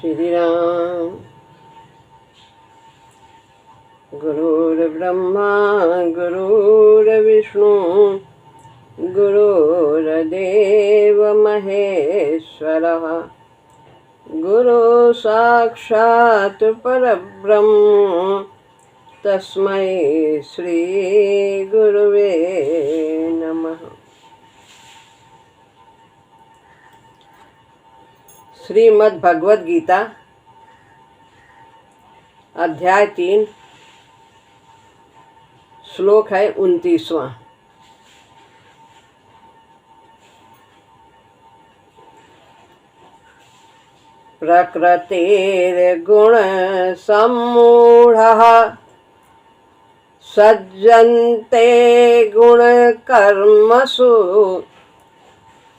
श्री राम। गुरुर्ब्रह्मा गुरुर्विष्णु गुरुर्देव महेश्वरः गुरु साक्षात् परब्रह्म तस्मै श्री गुरुवे नमः। श्रीमद् भगवद गीता अध्याय 3 श्लोक है 29वां। प्रकृतिर्गुण सम्मूढ़ः सज्जन्ते गुण कर्मसु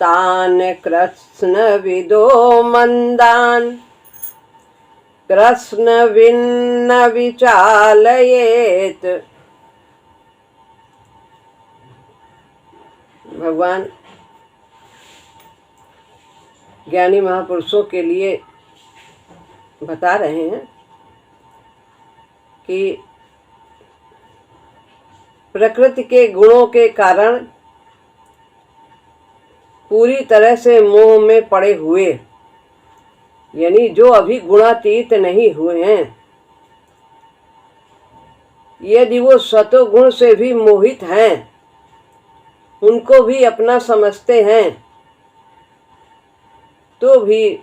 तान् कृत्स्नविदो मंदान् कृत्स्नविन्न विचालयेत्। भगवान ज्ञानी महापुरुषों के लिए बता रहे हैं कि प्रकृति के गुणों के कारण पूरी तरह से मोह में पड़े हुए, यानी जो अभी गुणातीत नहीं हुए हैं, यदि वो सतोगुण से भी मोहित हैं, उनको भी अपना समझते हैं, तो भी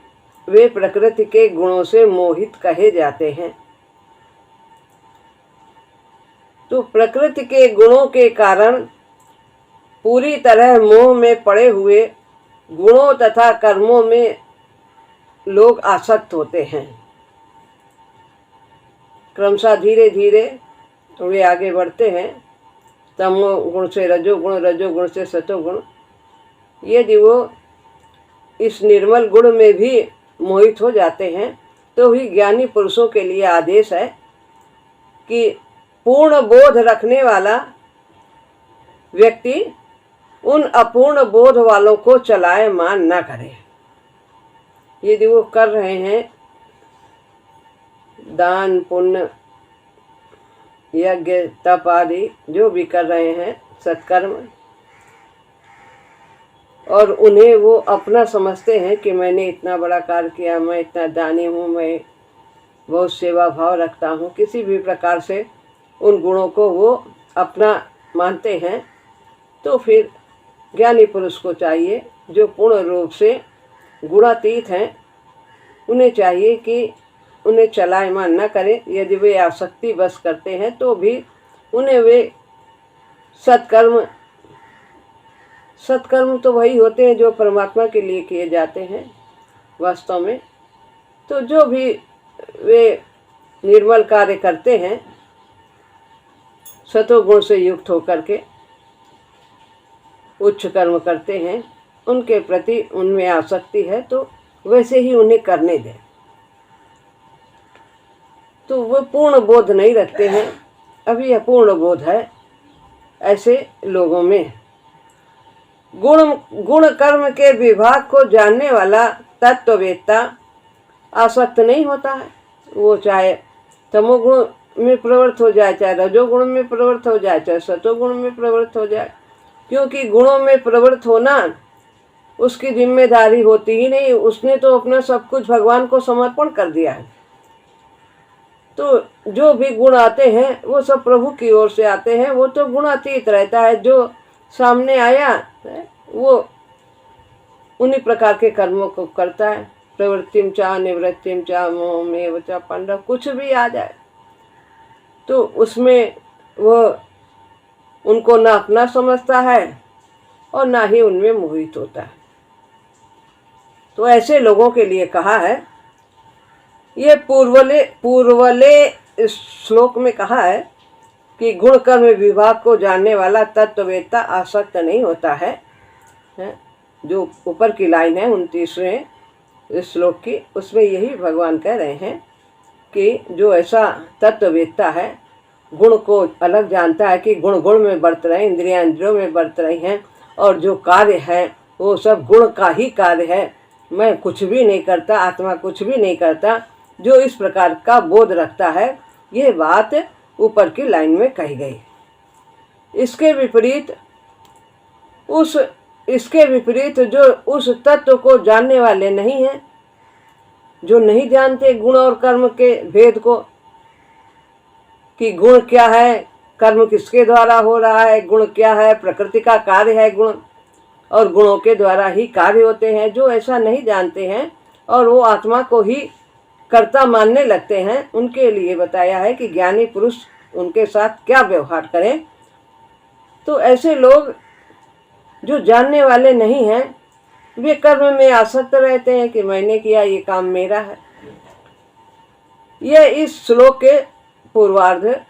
वे प्रकृति के गुणों से मोहित कहे जाते हैं। तो प्रकृति के गुणों के कारण पूरी तरह मोह में पड़े हुए गुणों तथा कर्मों में लोग आसक्त होते हैं। क्रमशः धीरे धीरे वे आगे बढ़ते हैं, तमो गुण से रजोगुण, रजोगुण से सतोगुण। यदि वो इस निर्मल गुण में भी मोहित हो जाते हैं, तो ही ज्ञानी पुरुषों के लिए आदेश है कि पूर्ण बोध रखने वाला व्यक्ति उन अपूर्ण बोध वालों को चलायमान न करे। यदि वो कर रहे हैं दान पुण्य यज्ञ तप आदि जो भी कर रहे हैं सत्कर्म, और उन्हें वो अपना समझते हैं कि मैंने इतना बड़ा कार्य किया, मैं इतना दानी हूँ, मैं बहुत सेवा भाव रखता हूँ, किसी भी प्रकार से उन गुणों को वो अपना मानते हैं, तो फिर ज्ञानी पुरुष को चाहिए जो पूर्ण रूप से गुणातीत हैं, उन्हें चाहिए कि उन्हें चलायमान न करें। यदि वे आसक्ति बस करते हैं तो भी उन्हें वे सत्कर्म तो वही होते हैं जो परमात्मा के लिए किए जाते हैं वास्तव में। तो जो भी वे निर्मल कार्य करते हैं सतोगुण से युक्त होकर के उच्च कर्म करते हैं, उनके प्रति उनमें आसक्ति है तो वैसे ही उन्हें करने दें। तो वो पूर्ण बोध नहीं रखते हैं, अभी अपूर्ण बोध है ऐसे लोगों में। गुण कर्म के विभाग को जानने वाला तत्ववेत्ता आसक्त नहीं होता है। वो चाहे तमोगुण में प्रवृत्त हो जाए, चाहे रजोगुण में प्रवृत्त हो जाए, चाहे सतोगुण में प्रवृत्त हो जाए, क्योंकि गुणों में प्रवृत्त होना उसकी जिम्मेदारी होती ही नहीं। उसने तो अपना सब कुछ भगवान को समर्पण कर दिया है। तो जो भी गुण आते हैं वो सब प्रभु की ओर से आते हैं, वो तो गुणातीत रहता है। जो सामने आया वो उन्हीं प्रकार के कर्मों को करता है। प्रवृत्तिम चा निवृत्तिम चा मोहमेव चा पांडव, कुछ भी आ जाए तो उसमें वो उनको ना अपना समझता है और ना ही उनमें मोहित होता है। तो ऐसे लोगों के लिए कहा है, ये पूर्वले इस श्लोक में कहा है कि गुण कर्म विभाग को जानने वाला तत्ववेत्ता आसक्त नहीं होता है। जो ऊपर की लाइन है 29वें इस श्लोक की, उसमें यही भगवान कह रहे हैं कि जो ऐसा तत्ववेत्ता है, गुण को अलग जानता है कि गुण गुण में बरत रहे, इंद्रियां इंद्रियों में बरत रही हैं, और जो कार्य है वो सब गुण का ही कार्य है, मैं कुछ भी नहीं करता, आत्मा कुछ भी नहीं करता, जो इस प्रकार का बोध रखता है, ये बात ऊपर की लाइन में कही गई। इसके विपरीत जो उस तत्व को जानने वाले नहीं हैं, जो नहीं जानते गुण और कर्म के भेद को, कि गुण क्या है, कर्म किसके द्वारा हो रहा है, गुण क्या है, प्रकृति का कार्य है गुण, और गुणों के द्वारा ही कार्य होते हैं। जो ऐसा नहीं जानते हैं और वो आत्मा को ही कर्ता मानने लगते हैं, उनके लिए बताया है कि ज्ञानी पुरुष उनके साथ क्या व्यवहार करें। तो ऐसे लोग जो जानने वाले नहीं हैं, वे कर्म में आसक्त रहते हैं कि मैंने किया, ये काम मेरा है। यह इस श्लोक के पूर्वार्ध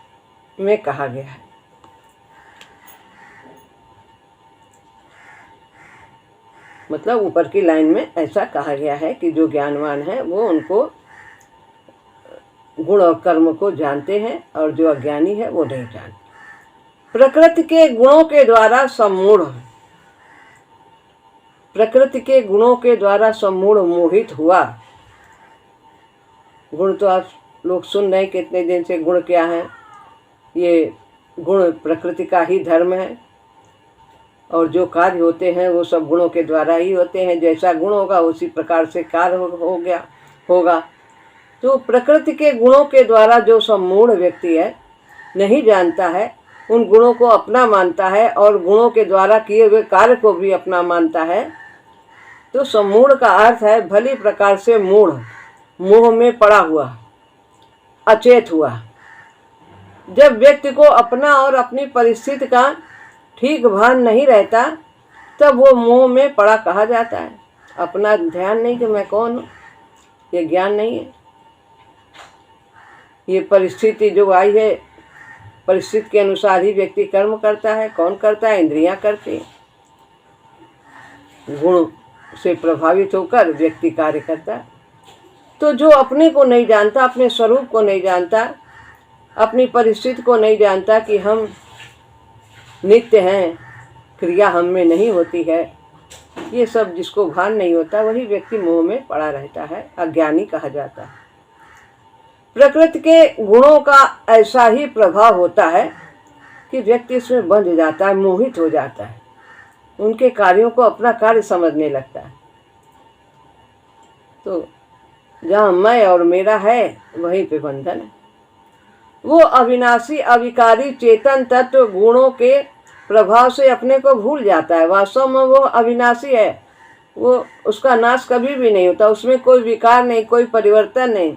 में कहा गया है। मतलब ऊपर की लाइन में ऐसा कहा गया है कि जो ज्ञानवान है वो उनको गुण और कर्म को जानते हैं, और जो अज्ञानी है वो नहीं जानते। प्रकृति के गुणों के द्वारा सम्मूढ़, प्रकृति के गुणों के द्वारा सम्मूढ़ मोहित हुआ। गुण तो आप लोग सुन रहे कितने दिन से, गुण क्या है? ये गुण प्रकृति का ही धर्म है, और जो कार्य होते हैं वो सब गुणों के द्वारा ही होते हैं। जैसा गुण होगा उसी प्रकार से कार्य होगा। तो प्रकृति के गुणों के द्वारा जो सम्मूढ़ व्यक्ति है, नहीं जानता है, उन गुणों को अपना मानता है और गुणों के द्वारा किए हुए कार्य को भी अपना मानता है, तो सम्मूढ़ का अर्थ है भली प्रकार से मूढ़, मोह में पड़ा हुआ, अचेत हुआ। जब व्यक्ति को अपना और अपनी परिस्थिति का ठीक भान नहीं रहता, तब वो मोह में पड़ा कहा जाता है। अपना ध्यान नहीं कि मैं कौन हूँ, ये ज्ञान नहीं है। ये परिस्थिति जो आई है, परिस्थिति के अनुसार ही व्यक्ति कर्म करता है। कौन करता है? इंद्रियां करती हैं। गुण से प्रभावित होकर व्यक्ति कार्य करता है। तो जो अपने को नहीं जानता, अपने स्वरूप को नहीं जानता, अपनी परिस्थिति को नहीं जानता कि हम नित्य हैं, क्रिया हम में नहीं होती है, ये सब जिसको भान नहीं होता, वही व्यक्ति मोह में पड़ा रहता है, अज्ञानी कहा जाता है। प्रकृति के गुणों का ऐसा ही प्रभाव होता है कि व्यक्ति इसमें बंध जाता है, मोहित हो जाता है, उनके कार्यों को अपना कार्य समझने लगता है। तो जहाँ मैं और मेरा है, वहीं पे बंधन है। वो अविनाशी अविकारी चेतन तत्व गुणों के प्रभाव से अपने को भूल जाता है। वास्तव में वो अविनाशी है, वो उसका नाश कभी भी नहीं होता, उसमें कोई विकार नहीं, कोई परिवर्तन नहीं।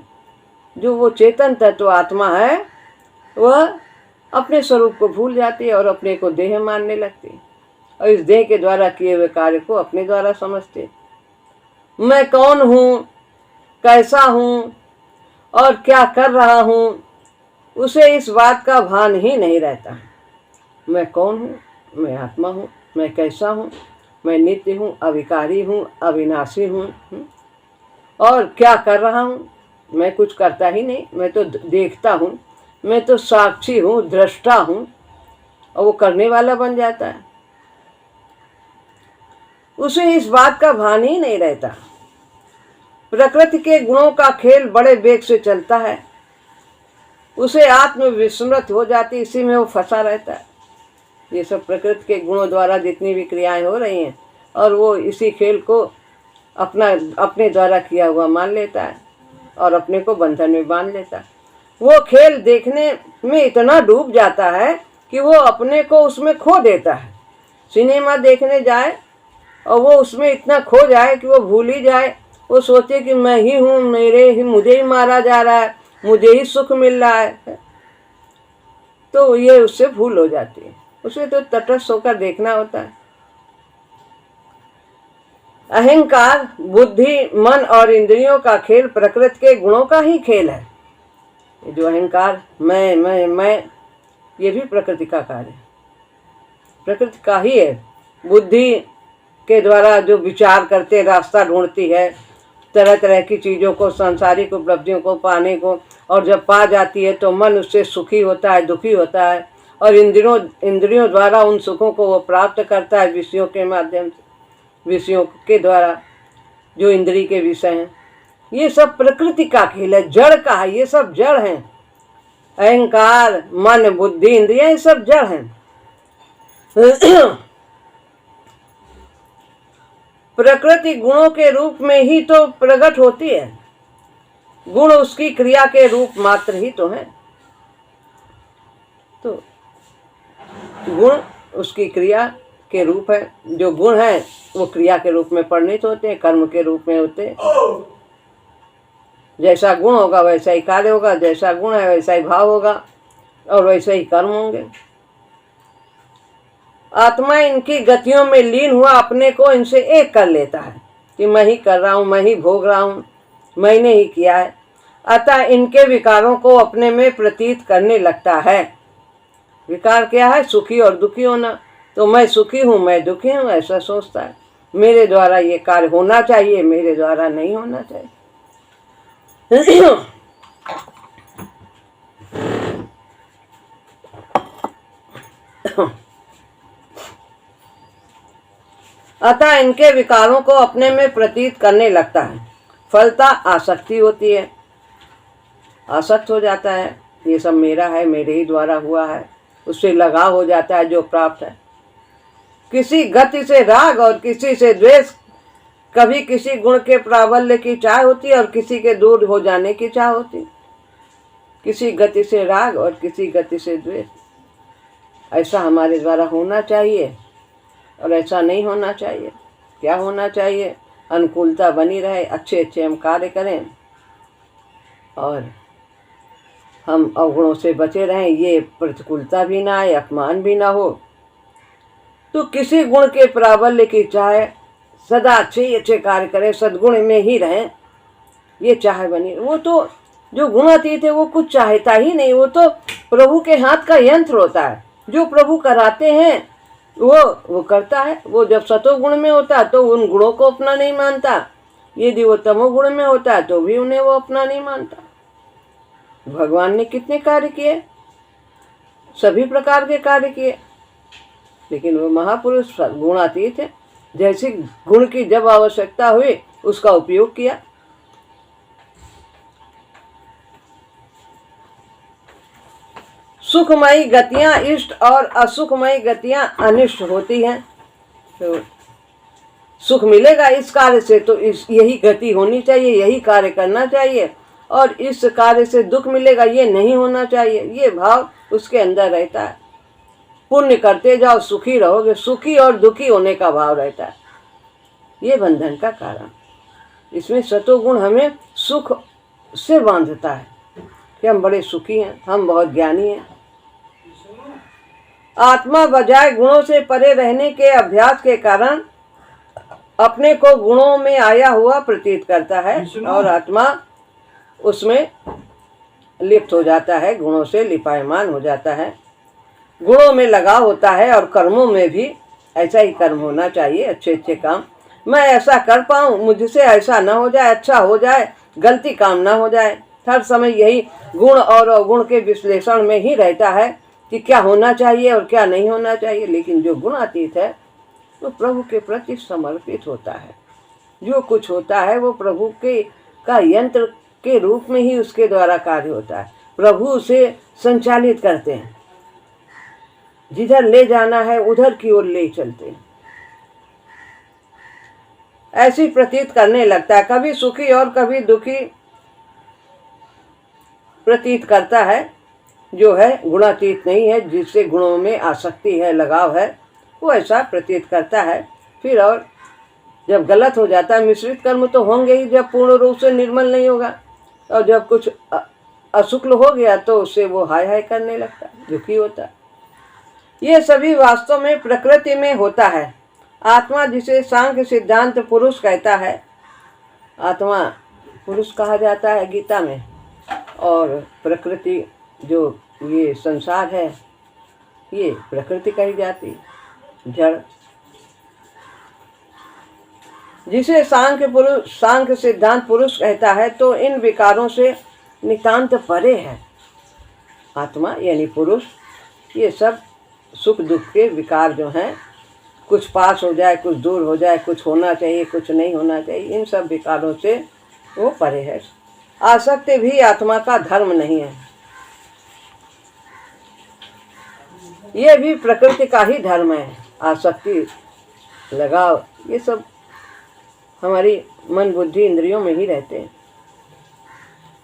जो वो चेतन तत्व आत्मा है, वह अपने स्वरूप को भूल जाती है और अपने को देह मानने लगती है, और इस देह के द्वारा किए हुए कार्य को अपने द्वारा समझते। मैं कौन हूँ, कैसा हूँ और क्या कर रहा हूँ, उसे इस बात का भान ही नहीं रहता। मैं कौन हूँ? मैं आत्मा हूँ। मैं कैसा हूँ? मैं नित्य हूँ, अविकारी हूँ, अविनाशी हूँ। और क्या कर रहा हूँ? मैं कुछ करता ही नहीं, मैं तो देखता हूँ, मैं तो साक्षी हूँ, दृष्टा हूँ, और वो करने वाला बन जाता है। उसे इस बात का भान ही नहीं रहता। प्रकृति के गुणों का खेल बड़े वेग से चलता है, उसे आत्म विस्मृत हो जाती, इसी में वो फंसा रहता है। ये सब प्रकृति के गुणों द्वारा जितनी भी क्रियाएं हो रही हैं, और वो इसी खेल को अपने द्वारा किया हुआ मान लेता है और अपने को बंधन में बांध लेता है। वो खेल देखने में इतना डूब जाता है कि वो अपने को उसमें खो देता है। सिनेमा देखने जाए और वो उसमें इतना खो जाए कि वो भूल ही जाए, वो सोचे कि मैं ही हूँ, मुझे ही मारा जा रहा है, मुझे ही सुख मिल रहा है। तो ये उससे भूल हो जाती है। उसे तो तटस्थ होकर देखना होता है। अहंकार, बुद्धि, मन और इंद्रियों का खेल प्रकृति के गुणों का ही खेल है। जो अहंकार, मैं, ये भी प्रकृति का कार्य है, प्रकृति का ही है। बुद्धि के द्वारा जो विचार करते, रास्ता ढूंढती है तरह तरह की चीज़ों को, सांसारिक उपलब्धियों को पाने को, और जब पा जाती है तो मन उससे सुखी होता है, दुखी होता है, और इंद्रियों द्वारा उन सुखों को वो प्राप्त करता है विषयों के माध्यम से, विषयों के द्वारा। जो इंद्री के विषय हैं, ये सब प्रकृति का खेल है, जड़ का है, ये सब जड़ हैं। अहंकार, मन, बुद्धि, इंद्रियां, ये सब जड़ हैं। प्रकृति गुणों के रूप में ही तो प्रकट होती है, गुण उसकी क्रिया के रूप मात्र ही तो है। तो गुण उसकी क्रिया के रूप है, जो गुण है वो क्रिया के रूप में परिणित होते हैं, कर्म के रूप में होते हैं। जैसा गुण होगा वैसा ही कार्य होगा, जैसा गुण है वैसा ही भाव होगा और वैसे ही कर्म होंगे। आत्मा इनकी गतियों में लीन हुआ अपने को इनसे एक कर लेता है कि मैं ही कर रहा हूँ, मैं ही भोग रहा हूँ, मैंने ही किया है। अतः इनके विकारों को अपने में प्रतीत करने लगता है। विकार क्या है? सुखी और दुखी होना। तो मैं सुखी हूँ, मैं दुखी हूँ, ऐसा सोचता है। मेरे द्वारा ये कार्य होना चाहिए, मेरे द्वारा नहीं होना चाहिए। अतः इनके विकारों को अपने में प्रतीत करने लगता है। फलता आसक्ति होती है, आसक्त हो जाता है, ये सब मेरा है, मेरे ही द्वारा हुआ है, उससे लगाव हो जाता है जो प्राप्त है। किसी गति से राग और किसी से द्वेष, कभी किसी गुण के प्राबल्य की चाह होती है और किसी के दूर हो जाने की चाह होती। किसी गति से राग और किसी गति से द्वेष। ऐसा हमारे द्वारा होना चाहिए और ऐसा नहीं होना चाहिए। क्या होना चाहिए? अनुकूलता बनी रहे, अच्छे अच्छे हम कार्य करें और हम अवगुणों से बचे रहें, ये प्रतिकूलता भी ना आए, अपमान भी ना हो। तो किसी गुण के प्राबल्य की चाहे, सदा अच्छे अच्छे कार्य करें, सद्गुण में ही रहें, ये चाह बनी। वो तो जो गुणातीत है वो कुछ चाहता ही नहीं, वो तो प्रभु के हाथ का यंत्र होता है। जो प्रभु कराते हैं वो करता है। वो जब सतोगुण में होता तो उन गुणों को अपना नहीं मानता, यदि वो तमोगुण में होता है तो भी उन्हें वो अपना नहीं मानता। भगवान ने कितने कार्य किए, सभी प्रकार के कार्य किए, लेकिन वो महापुरुष गुणातीत है। जैसे गुण की जब आवश्यकता हुई उसका उपयोग किया। सुखमयी गतियां इष्ट और असुखमयी गतियां अनिष्ट होती हैं। तो सुख मिलेगा इस कार्य से तो यही गति होनी चाहिए, यही कार्य करना चाहिए, और इस कार्य से दुख मिलेगा ये नहीं होना चाहिए, ये भाव उसके अंदर रहता है। पुण्य करते जाओ, सुखी रहोगे, सुखी और दुखी होने का भाव रहता है। ये बंधन का कारण। इसमें सतोगुण हमें सुख से बांधता है कि हम बड़े सुखी हैं, हम बहुत ज्ञानी हैं। आत्मा बजाय गुणों से परे रहने के अभ्यास के कारण अपने को गुणों में आया हुआ प्रतीत करता है और आत्मा उसमें लिप्त हो जाता है, गुणों से लिपायमान हो जाता है, गुणों में लगा होता है। और कर्मों में भी ऐसा ही कर्म होना चाहिए, अच्छे अच्छे काम। मैं ऐसा कर पाऊँ, मुझसे ऐसा ना हो जाए, अच्छा हो जाए, गलती काम ना हो जाए। हर समय यही गुण और अवगुण के विश्लेषण में ही रहता है कि क्या होना चाहिए और क्या नहीं होना चाहिए। लेकिन जो गुणातीत है वो प्रभु के प्रति समर्पित होता है। जो कुछ होता है वो प्रभु के का यंत्र के रूप में ही उसके द्वारा कार्य होता है। प्रभु उसे संचालित करते हैं, जिधर ले जाना है उधर की ओर ले चलते हैं। ऐसी प्रतीत करने लगता है, कभी सुखी और कभी दुखी प्रतीत करता है। जो है गुणातीत नहीं है, जिससे गुणों में आसक्ति है, लगाव है, वो ऐसा प्रतीत करता है। फिर और जब गलत हो जाता है, मिश्रित कर्म तो होंगे ही जब पूर्ण रूप से निर्मल नहीं होगा, और जब कुछ अशुक्ल हो गया तो उससे वो हाय हाय करने लगता है, दुखी होता है। ये सभी वास्तव में प्रकृति में होता है। आत्मा जिसे सांख्य सिद्धांत पुरुष कहता है, आत्मा पुरुष कहा जाता है गीता में, और प्रकृति जो ये संसार है ये प्रकृति कही जाती, जड़। जिसे सांख्य सिद्धांत पुरुष कहता है तो इन विकारों से नितांत परे है। आत्मा यानी पुरुष, ये सब सुख दुख के विकार जो हैं कुछ पास हो जाए, कुछ दूर हो जाए, कुछ होना चाहिए, कुछ नहीं होना चाहिए, इन सब विकारों से वो परे है। आसक्ति भी आत्मा का धर्म नहीं है, ये भी प्रकृति का ही धर्म है। आसक्ति, लगाव, ये सब हमारी मन बुद्धि इंद्रियों में ही रहते हैं,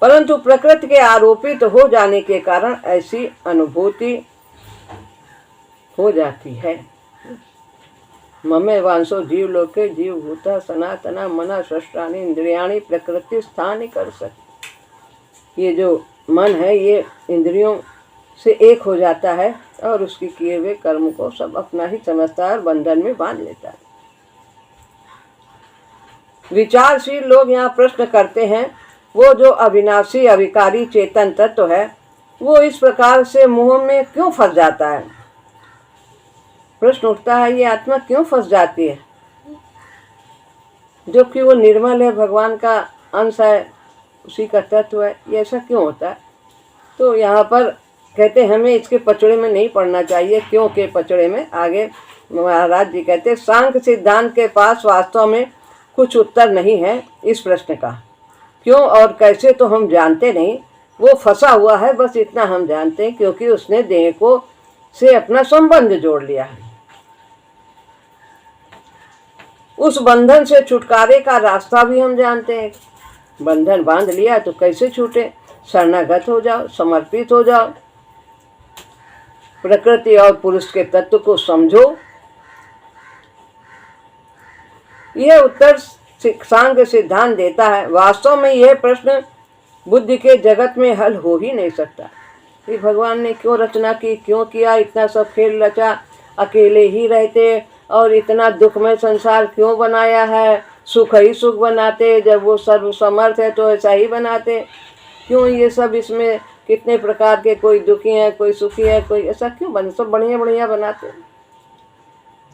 परंतु प्रकृति के आरोपित हो जाने के कारण ऐसी अनुभूति हो जाती है। ममे वांसो जीव लोके जीव भूता सनातना मना षष्ठानि इंद्रियाणि प्रकृति स्थान कर सकते। ये जो मन है ये इंद्रियों से एक हो जाता है और उसके किए हुए कर्म को सब अपना ही समझता है और बंधन में बांध लेता है। विचारशील लोग यहाँ प्रश्न करते हैं, वो जो अविनाशी अविकारी चेतन तत्व है वो इस प्रकार से मोह में क्यों फंस जाता है। प्रश्न उठता है, ये आत्मा क्यों फंस जाती है जबकि वो निर्मल है, भगवान का अंश है, उसी का तत्व है, ये ऐसा क्यों होता है। तो यहाँ पर कहते हैं हमें इसके पचड़े में नहीं पड़ना चाहिए। क्यों के पचड़े में, आगे महाराज जी कहते हैं सांख्य सिद्धांत के पास वास्तव में कुछ उत्तर नहीं है इस प्रश्न का। क्यों और कैसे तो हम जानते नहीं, वो फंसा हुआ है, बस इतना हम जानते हैं, क्योंकि उसने देह को से अपना संबंध जोड़ लिया है। उस बंधन से छुटकारे का रास्ता भी हम जानते हैं। बंधन बांध लिया तो कैसे छूटे, शरणागत हो जाओ, समर्पित हो जाओ, प्रकृति और पुरुष के तत्व को समझो। यह उत्तर सांख्य सिद्धांत देता है। वास्तव में यह प्रश्न बुद्धि के जगत में हल हो ही नहीं सकता कि भगवान ने क्यों रचना की, क्यों किया, इतना सब खेल रचा, अकेले ही रहते और इतना दुखमय संसार क्यों बनाया है। सुख ही सुख बनाते, जब वो सर्वसमर्थ है तो ऐसा ही बनाते। क्यों ये सब इसमें कितने प्रकार के, कोई दुखी है, कोई सुखी है, कोई ऐसा क्यों बन, सब बढ़िया बढ़िया बनाते।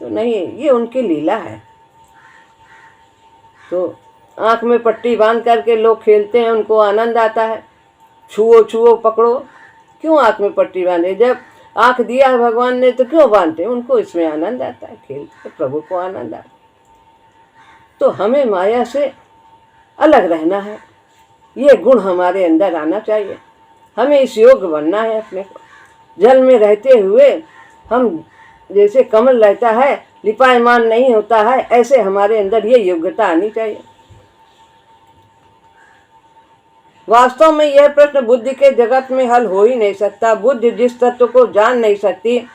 तो नहीं, ये उनकी लीला है। तो आँख में पट्टी बांध करके लोग खेलते हैं, उनको आनंद आता है। छुओ छुओ पकड़ो, क्यों आँख में पट्टी बांधे, जब आँख दिया है भगवान ने तो क्यों बांधते, उनको इसमें आनंद आता है, खेलते प्रभु को आनंद आता है। तो हमें माया से अलग रहना है, ये गुण हमारे अंदर आना चाहिए। हमें इस योग बनना है अपने को। जल में रहते हुए हम जैसे कमल रहता है, लिपायमान नहीं होता है, ऐसे हमारे अंदर ये योग्यता आनी चाहिए। वास्तव में यह प्रश्न बुद्धि के जगत में हल हो ही नहीं सकता। बुद्धि जिस तत्व को जान नहीं सकती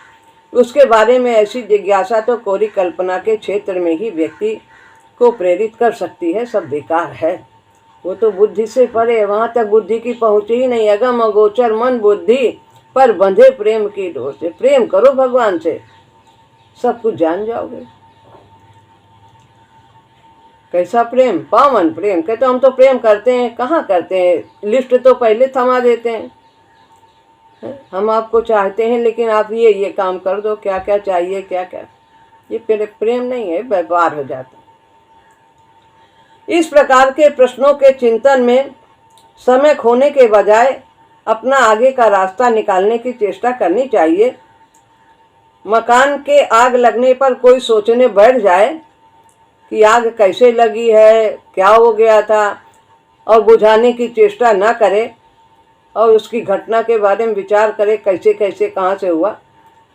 उसके बारे में ऐसी जिज्ञासा तो कोरी कल्पना के क्षेत्र में ही व्यक्ति को प्रेरित कर सकती है, सब बेकार है। वो तो बुद्धि से परे, वहाँ तक बुद्धि की पहुँच ही नहीं। अगम अगोचर मन बुद्धि पर बंधे प्रेम की डोर से। प्रेम करो भगवान से, सब कुछ जान जाओगे। कैसा प्रेम, पावन प्रेम। कहते हम तो प्रेम करते हैं, कहाँ करते हैं, लिस्ट तो पहले थमा देते हैं। हम आपको चाहते हैं लेकिन आप ये काम कर दो, क्या क्या चाहिए, क्या क्या, ये प्रेम नहीं है, व्यापार हो जाता। इस प्रकार के प्रश्नों के चिंतन में समय खोने के बजाय अपना आगे का रास्ता निकालने की चेष्टा करनी चाहिए। मकान के आग लगने पर कोई सोचने बैठ जाए कि आग कैसे लगी है, क्या हो गया था, और बुझाने की चेष्टा ना करे और उसकी घटना के बारे में विचार करे कैसे कैसे कहाँ से हुआ,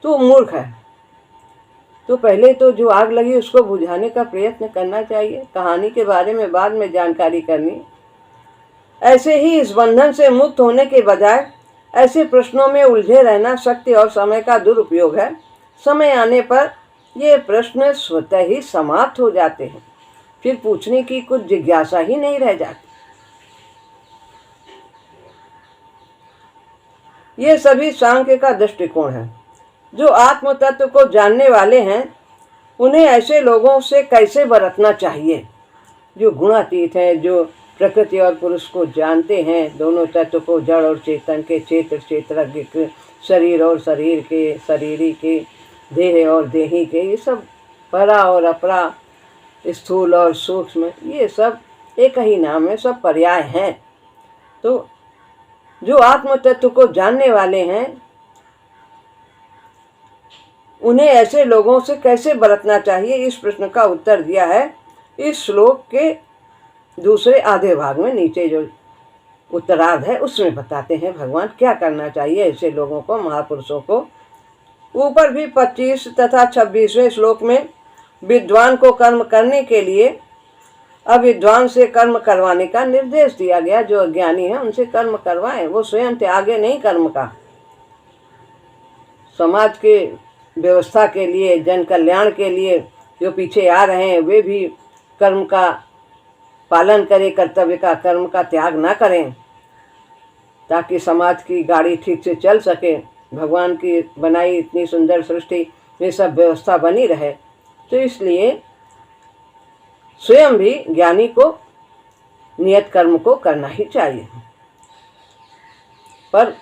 तो मूर्ख है। तो पहले तो जो आग लगी उसको बुझाने का प्रयत्न करना चाहिए, कहानी के बारे में बाद में जानकारी करनी। ऐसे ही इस बंधन से मुक्त होने के बजाय ऐसे प्रश्नों में उलझे रहना शक्ति और समय का दुरुपयोग है। समय आने पर ये प्रश्न स्वतः ही समाप्त हो जाते हैं, फिर पूछने की कुछ जिज्ञासा ही नहीं रह जाती। ये सभी सांख्य का दृष्टिकोण है। जो आत्म तत्व को जानने वाले हैं उन्हें ऐसे लोगों से कैसे बरतना चाहिए जो गुणातीत हैं, जो प्रकृति और पुरुष को जानते हैं, दोनों तत्व को, जड़ और चेतन के, क्षेत्र क्षेत्रज्ञ के, शरीर और शरीर के, शरीरी के, देह और देही के, ये सब परा और अपरा, स्थूल और सूक्ष्म, ये सब एक ही नाम है, सब पर्याय हैं। तो जो आत्म तत्व को जानने वाले हैं उन्हें ऐसे लोगों से कैसे बरतना चाहिए, इस प्रश्न का उत्तर दिया है इस श्लोक के दूसरे आधे भाग में। नीचे जो उत्तरार्ध है उसमें बताते हैं भगवान क्या करना चाहिए ऐसे लोगों को, महापुरुषों को। ऊपर भी 25 तथा 26वें श्लोक में विद्वान को कर्म करने के लिए अविद्वान से कर्म करवाने का निर्देश दिया गया। जो अज्ञानी है उनसे कर्म करवाएं, वो स्वयं त्यागे नहीं कर्म का। समाज के व्यवस्था के लिए, जन कल्याण के लिए जो पीछे आ रहे हैं वे भी कर्म का पालन करें, कर्तव्य का, कर्म का त्याग ना करें, ताकि समाज की गाड़ी ठीक से चल सके। भगवान की बनाई इतनी सुंदर सृष्टि में सब व्यवस्था बनी रहे। तो इसलिए स्वयं भी ज्ञानी को नियत कर्म को करना ही चाहिए। पर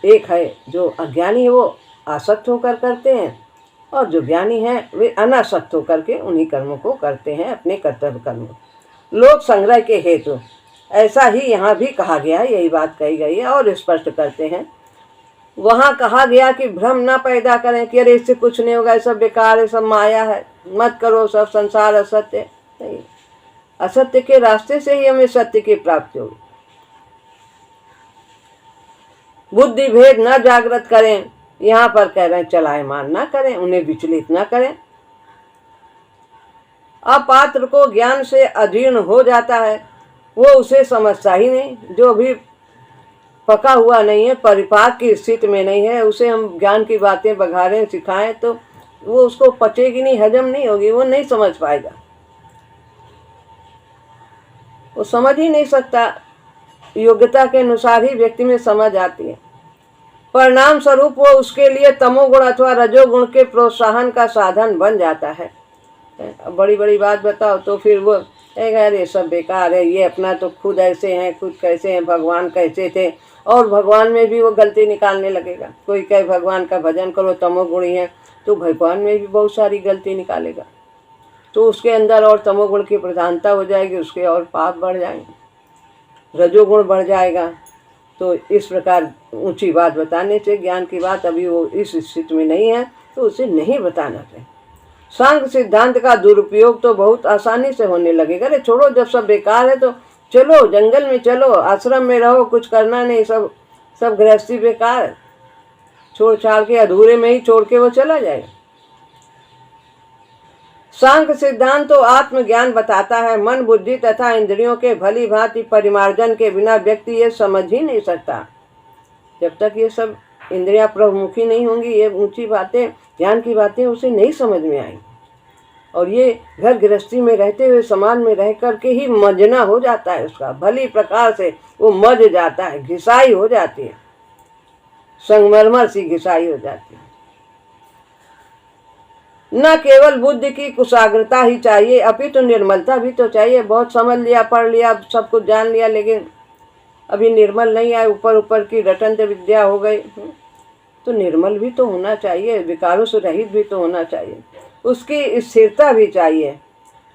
एक है जो अज्ञानी है वो आसक्त होकर करते हैं, और जो ज्ञानी है वे अनासक्त होकर के उन्हीं कर्मों को करते हैं, अपने कर्तव्य कर्म। लोक संग्रह के हेतु ऐसा ही यहाँ भी कहा गया है, यही बात कही गई है। और स्पष्ट करते हैं, वहाँ कहा गया कि भ्रम ना पैदा करें कि अरे इससे कुछ नहीं होगा, सब बेकार है, सब माया है, मत करो, सब संसार असत्य नहीं। असत्य के रास्ते से ही हमें सत्य की प्राप्ति होगी। बुद्धि भेद न जागृत करें, यहाँ पर कह रहे हैं चलायमान ना करें, उन्हें विचलित ना करें। अपात्र को ज्ञान से अजीर्ण हो जाता है, वो उसे समझता ही नहीं। जो भी पका हुआ नहीं है, परिपाक की स्थिति में नहीं है, उसे हम ज्ञान की बातें बघारें, सिखाएं तो वो उसको पचेगी नहीं, हजम नहीं होगी, वो नहीं समझ पाएगा, वो समझ ही नहीं सकता। योग्यता के अनुसार ही व्यक्ति में समझ आती है। परिणाम स्वरूप वो उसके लिए तमोगुण अथवा रजोगुण के प्रोत्साहन का साधन बन जाता है। बड़ी बड़ी बात बताओ तो फिर वो अरे सब बेकार है, ये अपना तो खुद ऐसे हैं, खुद कैसे हैं, भगवान कैसे थे, और भगवान में भी वो गलती निकालने लगेगा। कोई कहे भगवान का भजन करो, तमोगुणी है, तो भगवान में भी बहुत सारी गलती निकालेगा, तो उसके अंदर और तमोगुण की प्रधानता हो जाएगी, उसके और पाप बढ़ जाएंगे, रजोगुण बढ़ जाएगा। तो इस प्रकार ऊंची बात बताने से, ज्ञान की बात अभी वो इस स्थिति में नहीं है तो उसे नहीं बताना चाहिए। सांख्य सिद्धांत का दुरुपयोग तो बहुत आसानी से होने लगेगा। अरे छोड़ो, जब सब बेकार है तो चलो जंगल में, चलो आश्रम में रहो, कुछ करना नहीं, सब गृहस्थी बेकार है, छोड़ छाड़ के अधूरे में ही छोड़ के वो चला जाएगा। सांख्य सिद्धांत तो आत्मज्ञान बताता है। मन, बुद्धि तथा इंद्रियों के भली भांति परिमार्जन के बिना व्यक्ति ये समझ ही नहीं सकता। जब तक ये सब इंद्रियां प्रमुखी नहीं होंगी, ये ऊंची बातें, ज्ञान की बातें उसे नहीं समझ में आएंगी। और ये घर गृहस्थी में रहते हुए समाज में रह करके ही मजना हो जाता है उसका, भली प्रकार से वो मज जाता है, घिसाई हो जाती है, संगमरमर सी घिसाई हो जाती है। न केवल बुद्धि की कुशाग्रता ही चाहिए, अपितु निर्मलता भी तो चाहिए। बहुत समझ लिया, पढ़ लिया, सब कुछ जान लिया, लेकिन अभी निर्मल नहीं आए, ऊपर ऊपर की रटंत विद्या हो गई, तो निर्मल भी तो होना चाहिए, विकारों से रहित भी तो होना चाहिए, उसकी स्थिरता भी चाहिए।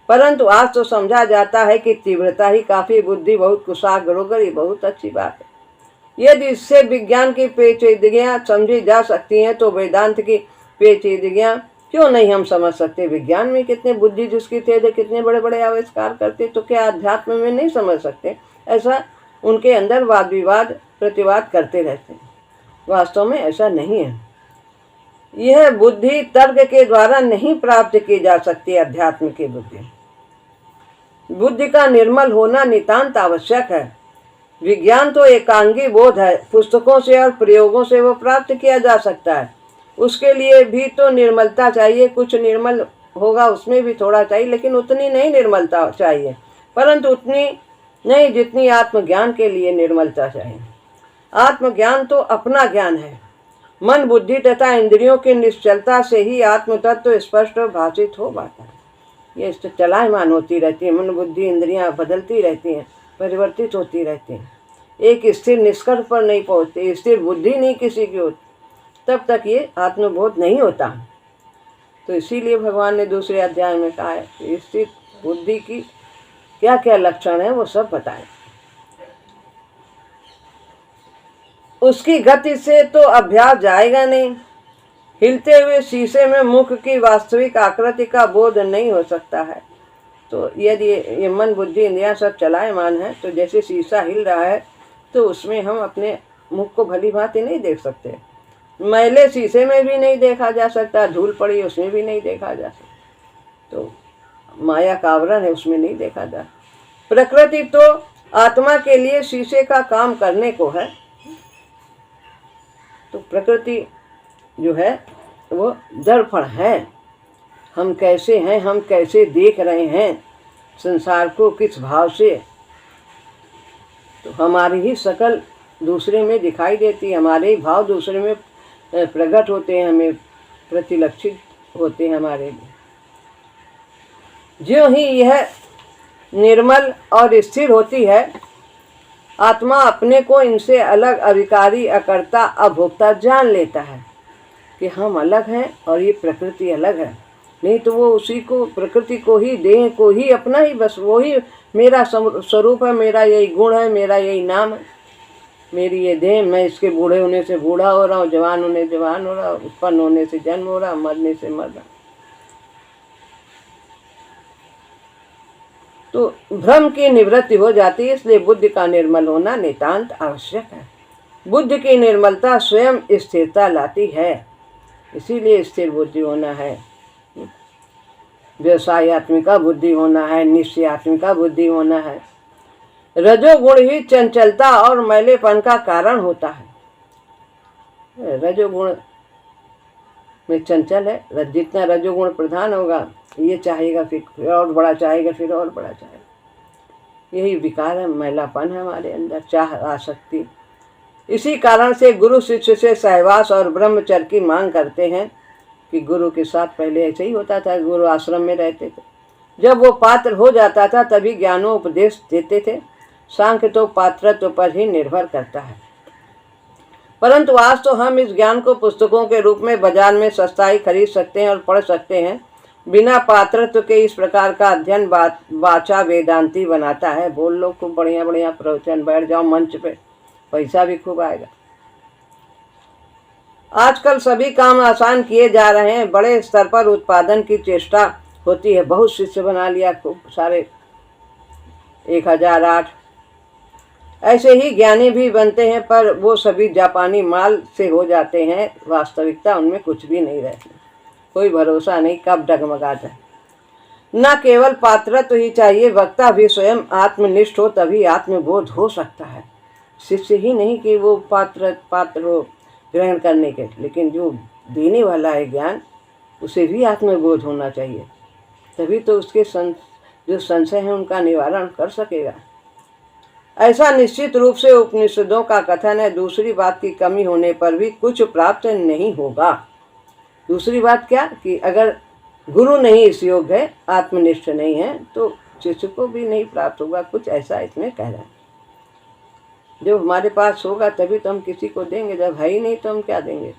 परंतु आज तो समझा जाता है कि तीव्रता ही काफ़ी, बुद्धि बहुत कुशाग्र हो गई, बहुत अच्छी बात है। यदि इससे विज्ञान की पेचीदगियाँ समझी जा सकती हैं तो वेदांत की पेचीदगियाँ क्यों नहीं हम समझ सकते। विज्ञान में कितने बुद्धि जिसकी थे, कितने बड़े बड़े आविष्कार करते, तो क्या अध्यात्म में नहीं समझ सकते। ऐसा उनके अंदर वाद विवाद प्रतिवाद करते रहते हैं। वास्तव में ऐसा नहीं है। यह बुद्धि तर्क के द्वारा नहीं प्राप्त की जा सकती। अध्यात्म की बुद्धि का निर्मल होना नितांत आवश्यक है। विज्ञान तो एकांगी बोध है, पुस्तकों से और प्रयोगों से वो प्राप्त किया जा सकता है। उसके लिए भी तो निर्मलता चाहिए, कुछ निर्मल होगा उसमें भी थोड़ा चाहिए, लेकिन उतनी नहीं निर्मलता चाहिए, परंतु उतनी नहीं जितनी आत्मज्ञान के लिए निर्मलता चाहिए। आत्मज्ञान तो अपना ज्ञान है। मन, बुद्धि तथा इंद्रियों की निश्चलता से ही आत्म तत्व स्पष्ट भाषित हो पाता है। ये चलायमान होती रहती है, मन बुद्धि इंद्रियां बदलती रहती हैं, परिवर्तित होती रहती हैं, एक स्थिर निष्कर्ष पर नहीं पहुँचती। स्थिर बुद्धि नहीं किसी की होती, तब तक ये आत्मबोध नहीं होता। तो इसीलिए भगवान ने दूसरे अध्याय में कहा है कि स्थिर बुद्धि की क्या क्या लक्षण है वो सब बताएं। उसकी गति से तो अभ्यास जाएगा नहीं, हिलते हुए शीशे में मुख की वास्तविक आकृति का बोध नहीं हो सकता है। तो यदि ये मन बुद्धि इंद्रियां सब चलायमान है, तो जैसे शीशा हिल रहा है तो उसमें हम अपने मुख को भली भांति नहीं देख सकते। मैले शीशे में भी नहीं देखा जा सकता, धूल पड़ी उसमें भी नहीं देखा जा सकता। तो माया का आवरण है, उसमें नहीं देखा जा। प्रकृति तो आत्मा के लिए शीशे का काम करने को है। तो प्रकृति जो है वो दर्पण है। हम कैसे हैं, हम कैसे देख रहे हैं संसार को, किस भाव से, तो हमारी ही शकल दूसरे में दिखाई देती है, हमारे ही भाव दूसरे में प्रकट होते हैं, हमें प्रतिलक्षित होते हैं हमारे लिए। ज्यों ही यह निर्मल और स्थिर होती है, आत्मा अपने को इनसे अलग, अविकारी, अकर्ता, अभोक्ता जान लेता है कि हम अलग हैं और ये प्रकृति अलग है। नहीं तो वो उसी को, प्रकृति को ही, देह को ही अपना ही, बस वो ही मेरा स्वरूप है, मेरा यही गुण है, मेरा यही नाम है, मेरी ये देह, मैं इसके बूढ़े होने से बूढ़ा हो रहा हूँ, जवान होने जवान हो रहा हूँ, उत्पन्न होने से जन्म हो रहा, मरने से मर रहा। तो भ्रम की निवृत्ति हो जाती है। इसलिए बुद्धि का निर्मल होना नितांत आवश्यक है। बुद्धि की निर्मलता स्वयं स्थिरता लाती है, इसीलिए स्थिर बुद्धि होना है। व्यवसायत्मिका बुद्धि होना है, निश्चयात्मिका बुद्धि होना है। रजोगुण ही चंचलता और मैलेपन का कारण होता है। रजोगुण में चंचल है, जितना रजोगुण प्रधान होगा, ये चाहेगा फिर और बड़ा चाहेगा, फिर और बड़ा चाहेगा। यही विकार है, मैलापन है हमारे अंदर, चाह, आसक्ति। इसी कारण से गुरु शिष्य से सहवास और ब्रह्मचर्य की मांग करते हैं कि गुरु के साथ पहले ऐसे ही होता था, गुरु आश्रम में रहते थे। जब वो पात्र हो जाता था तभी ज्ञानोपदेश देते थे। सांख्य तो पात्रत्व पर ही निर्भर करता है, परंतु आज तो हम इस ज्ञान को पुस्तकों के रूप में बाजार में सस्ता ही खरीद सकते हैं और पढ़ सकते हैं। बिना पात्रत्व के इस प्रकार का अध्ययन वाचा वेदांती बनाता है। बोल लो खूब बढ़िया बढ़िया प्रवचन, बैठ जाओ मंच पे, पैसा भी खूब आएगा। आजकल सभी काम आसान किए जा रहे हैं, बड़े स्तर पर उत्पादन की चेष्टा होती है। बहुत शिष्य बना लिया, खूब सारे 1008। ऐसे ही ज्ञानी भी बनते हैं, पर वो सभी जापानी माल से हो जाते हैं। वास्तविकता उनमें कुछ भी नहीं रहती, कोई भरोसा नहीं कब डगमगा जाए। न केवल पात्रत्व ही चाहिए, वक्ता भी स्वयं आत्मनिष्ठ हो, तभी आत्मबोध हो सकता है। शिष्य ही नहीं कि वो पात्र हो ग्रहण करने के, लेकिन जो देने वाला है ज्ञान, उसे भी आत्मबोध होना चाहिए, तभी तो उसके जो संशय है उनका निवारण कर सकेगा। ऐसा निश्चित रूप से उपनिषदों का कथन है। दूसरी बात की कमी होने पर भी कुछ प्राप्त नहीं होगा। दूसरी बात क्या, कि अगर गुरु नहीं इस योग्य है, आत्मनिष्ठ नहीं है, तो शिष्य को भी नहीं प्राप्त होगा। कुछ ऐसा इसमें कह रहा है। जो हमारे पास होगा तभी तो हम किसी को देंगे, जब है ही नहीं तो हम क्या देंगे।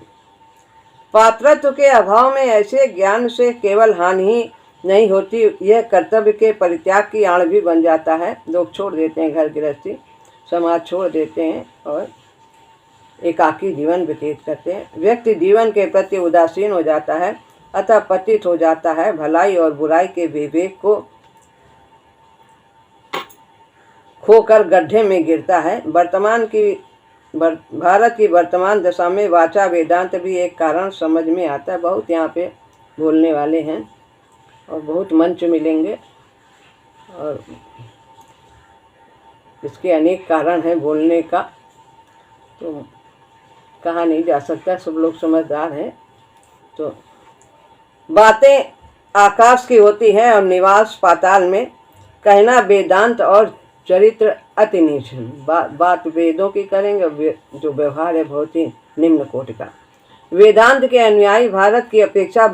पात्रत्व के अभाव में ऐसे ज्ञान से केवल हानि ही नहीं होती, यह कर्तव्य के परित्याग की आड़ भी बन जाता है। लोग छोड़ देते हैं घर गृहस्थी, समाज छोड़ देते हैं और एकाकी जीवन व्यतीत करते हैं। व्यक्ति जीवन के प्रति उदासीन हो जाता है, अतः पतित हो जाता है। भलाई और बुराई के विवेक को खोकर गड्ढे में गिरता है। भारत की वर्तमान दशा में वाचा वेदांत भी एक कारण समझ में आता है। बहुत यहाँ पे बोलने वाले हैं और बहुत मंच मिलेंगे, और इसके अनेक कारण हैं बोलने का, तो कहा नहीं जा सकता, सब लोग समझदार हैं। तो बातें आकाश की होती हैं और निवास पाताल में, कहना वेदांत और चरित्र अति नीच। बात वेदों की करेंगे, जो व्यवहार है बहुत ही निम्न कोटि का। वेदांत के अनुयायी भारत की अपेक्षा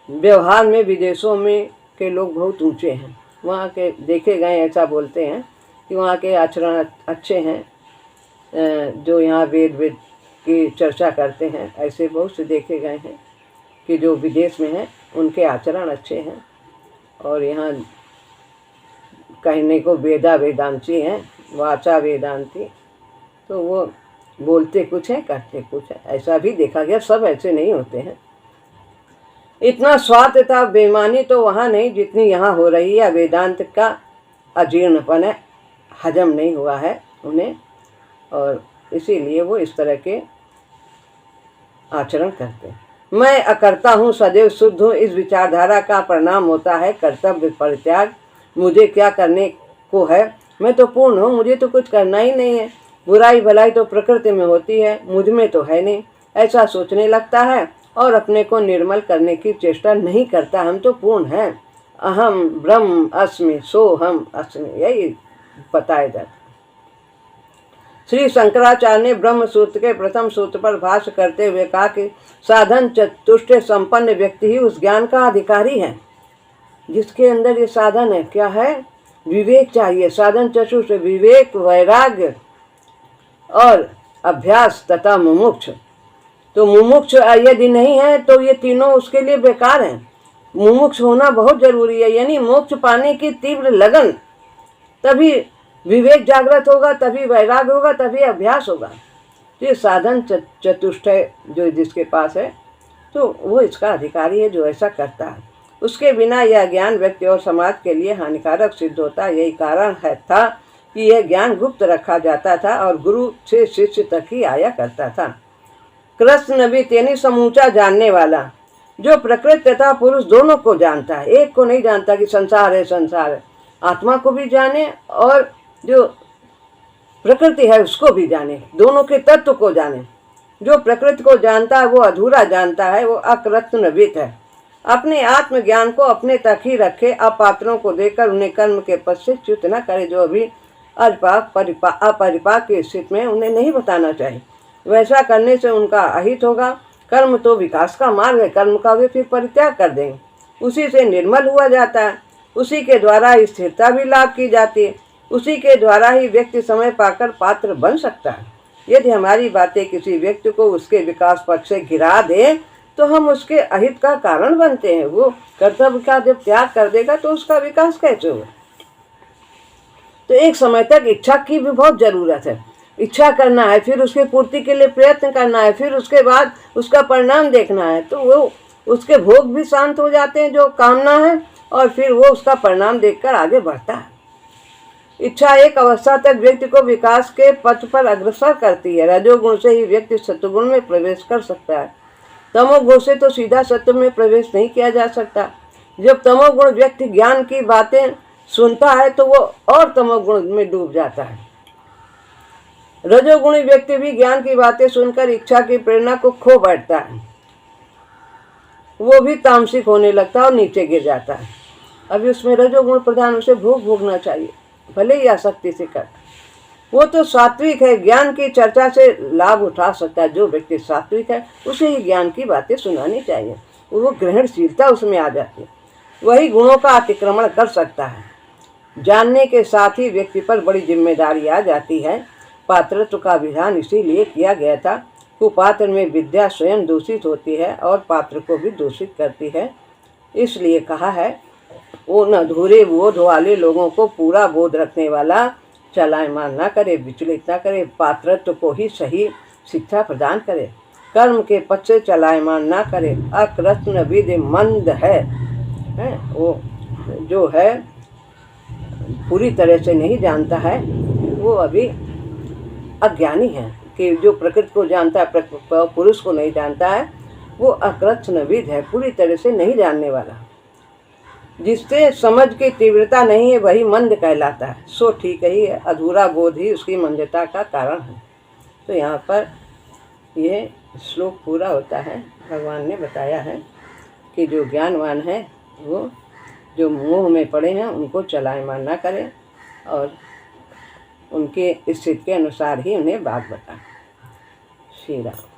व्यवहार में विदेशों में के लोग बहुत ऊंचे हैं। वहाँ के देखे गए ऐसा बोलते हैं कि वहाँ के आचरण अच्छे हैं, जो यहाँ वेद की चर्चा करते हैं। ऐसे बहुत से देखे गए हैं कि जो विदेश में हैं उनके आचरण अच्छे हैं, और यहाँ कहने को वेदांती हैं, वाचा वेदांती, तो वो बोलते कुछ है करते कुछ है। ऐसा भी देखा गया, सब ऐसे नहीं होते हैं। इतना स्वार्थ था, बेईमानी तो वहाँ नहीं जितनी यहाँ हो रही है। वेदांत का अजीर्णपन है, हजम नहीं हुआ है उन्हें, और इसीलिए वो इस तरह के आचरण करते हैं। मैं अकर्ता हूँ, सदैव शुद्ध हूँ, इस विचारधारा का परिणाम होता है कर्तव्य परित्याग। मुझे क्या करने को है, मैं तो पूर्ण हूँ, मुझे तो कुछ करना ही नहीं है। बुराई भलाई तो प्रकृति में होती है, मुझ में तो है नहीं, ऐसा सोचने लगता है और अपने को निर्मल करने की चेष्टा नहीं करता। हम तो पूर्ण हैं, अहम ब्रह्म अस्मि सोहम अस्मि, यही बताया जाता। श्री शंकराचार्य ने ब्रह्म सूत्र के प्रथम सूत्र पर भाष्य करते हुए कहा कि साधन चतुष्टय संपन्न व्यक्ति ही उस ज्ञान का अधिकारी है जिसके अंदर ये साधन है। क्या है? विवेक चाहिए। साधन चतुष्टय विवेक, वैराग्य और अभ्यास तथा मुमुक्ष। तो मुमुक्ष यदि नहीं है तो ये तीनों उसके लिए बेकार हैं। मुमुक्ष होना बहुत जरूरी है, यानी मोक्ष पाने की तीव्र लगन, तभी विवेक जागृत होगा, तभी वैराग्य होगा, तभी अभ्यास होगा। तो ये साधन चतुष्टय जो जिसके पास है तो वो इसका अधिकारी है जो ऐसा करता है। उसके बिना यह ज्ञान व्यक्ति और समाज के लिए हानिकारक सिद्ध होता। यही कारण था कि यह ज्ञान गुप्त रखा जाता था और गुरु से शिष्य तक ही आया करता था। कृष्ण भी तेनी समूचा जानने वाला, जो प्रकृति तथा पुरुष दोनों को जानता है। एक को नहीं जानता कि संसार है संसार है, आत्मा को भी जाने और जो प्रकृति है उसको भी जाने, दोनों के तत्व को जाने। जो प्रकृति को जानता है वो अधूरा जानता है, वो अकृत्नवित है। अपने आत्मज्ञान को अपने तक ही रखे, अपात्रों को देकर उन्हें कर्म के पद से च्युत न करे। जो अभी अपरिपाक की स्थिति में उन्हें नहीं बताना चाहिए, वैसा करने से उनका अहित होगा। कर्म तो विकास का मार्ग है, कर्म का वे फिर परित्याग कर देंगे। उसी से निर्मल हुआ जाता है, उसी के द्वारा स्थिरता भी लाभ की जाती है, उसी के द्वारा ही व्यक्ति समय पाकर पात्र बन सकता है। यदि हमारी बातें किसी व्यक्ति को उसके विकास पथ से गिरा दे तो हम उसके अहित का कारण बनते हैं। वो कर्तव्य का जब त्याग कर देगा तो उसका विकास कैसे होगा? तो एक समय तक इच्छा की भी बहुत जरूरत है। इच्छा करना है, फिर उसकी पूर्ति के लिए प्रयत्न करना है, फिर उसके बाद उसका परिणाम देखना है, तो वो उसके भोग भी शांत हो जाते हैं जो कामना है, और फिर वो उसका परिणाम देखकर आगे बढ़ता है। इच्छा एक अवस्था तक व्यक्ति को विकास के पथ पर अग्रसर करती है। रजोगुण से ही व्यक्ति सत्वगुण में प्रवेश कर सकता है, तमोगुण से तो सीधा सत्व में प्रवेश नहीं किया जा सकता। जब तमोगुण व्यक्ति ज्ञान की बातें सुनता है तो वो और तमोगुण में डूब जाता है। रजोगुणी व्यक्ति भी ज्ञान की बातें सुनकर इच्छा की प्रेरणा को खो बैठता है, वो भी तामसिक होने लगता है और नीचे गिर जाता है। अभी उसमें रजोगुण प्रधान, उसे भोग भोगना चाहिए, भले ही आसक्ति से कर। वो तो सात्विक है, ज्ञान की चर्चा से लाभ उठा सकता है। जो व्यक्ति सात्विक है उसे ही ज्ञान की बातें सुनानी चाहिए, वो ग्रहणशीलता उसमें आ जाती है, वही गुणों का अतिक्रमण कर सकता है। जानने के साथ ही व्यक्ति पर बड़ी जिम्मेदारी आ जाती है। पात्रत्व का विधान इसीलिए किया गया था। कुपात्र में विद्या स्वयं दूषित होती है और पात्र को भी दूषित करती है। इसलिए कहा है, उन अधूरे बोध वाले लोगों को पूरा बोध रखने वाला चलायमान ना करे, विचलित ना करे, पात्रत्व को ही सही शिक्षा प्रदान करे, कर्म के पथ से चलायमान ना करे। अकृत्न विद मंद है, वो जो है पूरी तरह से नहीं जानता है, वो अभी अज्ञानी है। कि जो प्रकृति को जानता है, पुरुष को नहीं जानता है, वो अकृत्नविद है, पूरी तरह से नहीं जानने वाला। जिससे समझ की तीव्रता नहीं है वही मंद कहलाता है। सो ठीक ही है, अधूरा बोध ही उसकी मंदता का कारण है। तो यहाँ पर ये श्लोक पूरा होता है। भगवान ने बताया है कि जो ज्ञानवान है वो जो मोह में पड़े हैं उनको चलायमान ना करें और उनके स्थिति के अनुसार ही उन्हें बात बताएं। श्री राम।